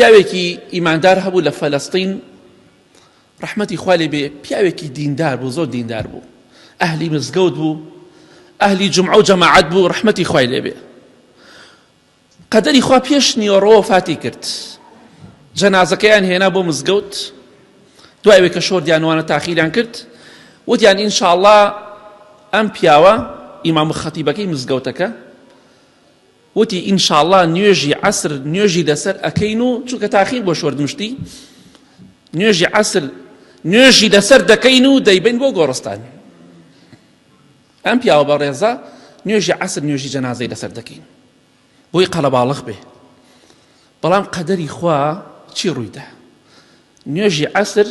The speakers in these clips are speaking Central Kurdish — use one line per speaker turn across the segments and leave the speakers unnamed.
پیاوێکی ئیماندار هەبوو لە فەلەستین ڕەحمەتی خوا لێ بێ، پیاوێکی دیندار بوو، زۆر دیندار بوو، ئەهلی مزگەوت بوو، ئەهلی جومعە و جەماعەت بوو، ڕەحمەتی خوای لێ بێ. قەدەری خوا پێش نیوەڕۆ وفاتی کرد، جەنازەکەیان هێنا بۆ مزگەوت، دوایەوەی کە شۆردیانوانە تاخیریان کرد، وتیان ئینشاءڵڵا ئەم پیاوە ئیمام خەتیبەکەی مزگەوتەکە وتی ئینشاءڵڵا نوێژی عەسر نوێژی لەسەر ئەکەین و چونکە تاخیر بۆ شۆردمشتی، نوێژی عەسر نوێژی لەسەر دەکەین و دەیبین بۆ گۆڕستان. ئەم پیاوە بەڕێزە نوێژی عەسر نوێژی جەنازەی لەسەر دەکەین بۆی قەلەباڵغ بێ. بەڵام قەدەری خوا چی ڕوویدا؟ نوێژی عەسر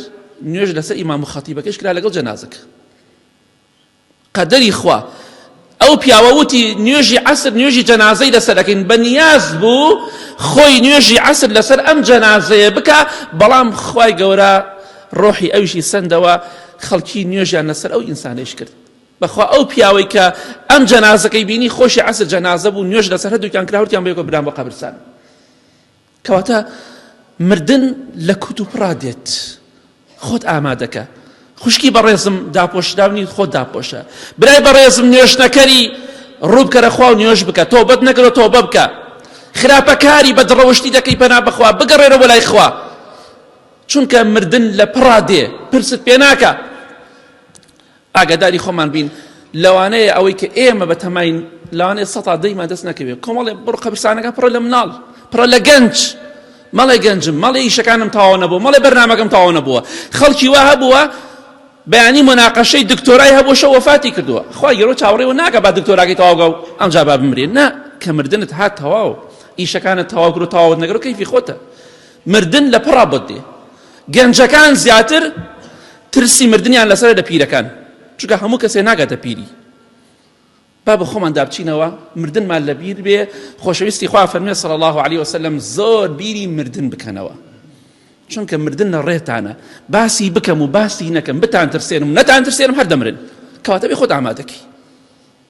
نوێژ لەسەر ئیمام خەتیبەکەش کرا لەگەڵ جەنازەکە. قەدەری خوا ئەو پیاوە وتی نوێژی عەسر نوێژی جەنازەی لەسەر دەکەین، بەنیاز بوو خۆی نوێژی عەسر لەسەر ئەم جەنازەیە بکە، بەڵام خوای گەورە ڕۆحی ئەویشی سەندەوە خەڵکی نوێژیان لەسەر ئەو ئینسانەیش کرد. بەخوا ئەو پیاوەی کە ئەم جەنازەکەی بینی خۆشی عەسر جەنازە بوو، نوێژ لەسەر هەردووکیان کرا، وتیان بە یەکەوە بران بۆ قەبرستان. کەواتە مردن لە کوت و پڕا دێت، خۆت ئامادەکە. خوشکی بەڕێزم داپۆشراونی خۆت داپۆشە. برای بەڕێزم نوێژنەکەری ڕوو بکەرە خوا و نوێژ بکە، تۆبەت نەکەرەوە تۆبە بکە. خراپەکاری بەدڕەوشتی دەکەی پەنا بەخوا، بگەڕێرەوە لای خوا، چونکە مردن لە پڕا دێ، پرست پێ ناکە. ئاگاداری خۆمان بین، لەوانەیە ئەوەی کە ئێمە بەتەماین لەوانەیە سەتا دەیمان دەست نەکەوێت. کۆمەڵێ بڕۆ قەبرستانەکە پڕە لە مناڵ، پڕە لە گەنج، مەڵێ گەنجم، مەڵێ ئیشەکانم تەواو نەبووە، مەڵێ بەرنامەکەم تەواو نەبووە. خەڵکی وا هەبووە بەیانی موناقەشەی دکتۆرای هەبووە شەو وەفاتی کردووە. خوا گەورە چاوەڕێوە ناکە با دکتۆراکەی تەواو و ئەمجا با بمرێن. نا، کە مردنت هات تەواو، ئیشەکانت تەواو کرد و تەواوت نەکرد، کەیفی خۆتە. مردن لە پڕا بۆت دێ. گەنجەکان زیاتر ترسی مردنیان لەسەرە لە پیرەکان، چونکە هەموو کەسێ ناگاتە پیری. با بە خۆمان دابچینەوە مردنمان لە بیر بێ. خۆشەویستی خوا فەرمێ صلی الله علیه وسلم زۆر بیری مردن بکەنەوە، چونکە مردن لە ڕێتانە. باسی بکەم و باسی نەکەم، بتان ترسێنم نەتان ترسێنم هەر دەمرن. کەواتە بێ خۆت ئامادەکەی.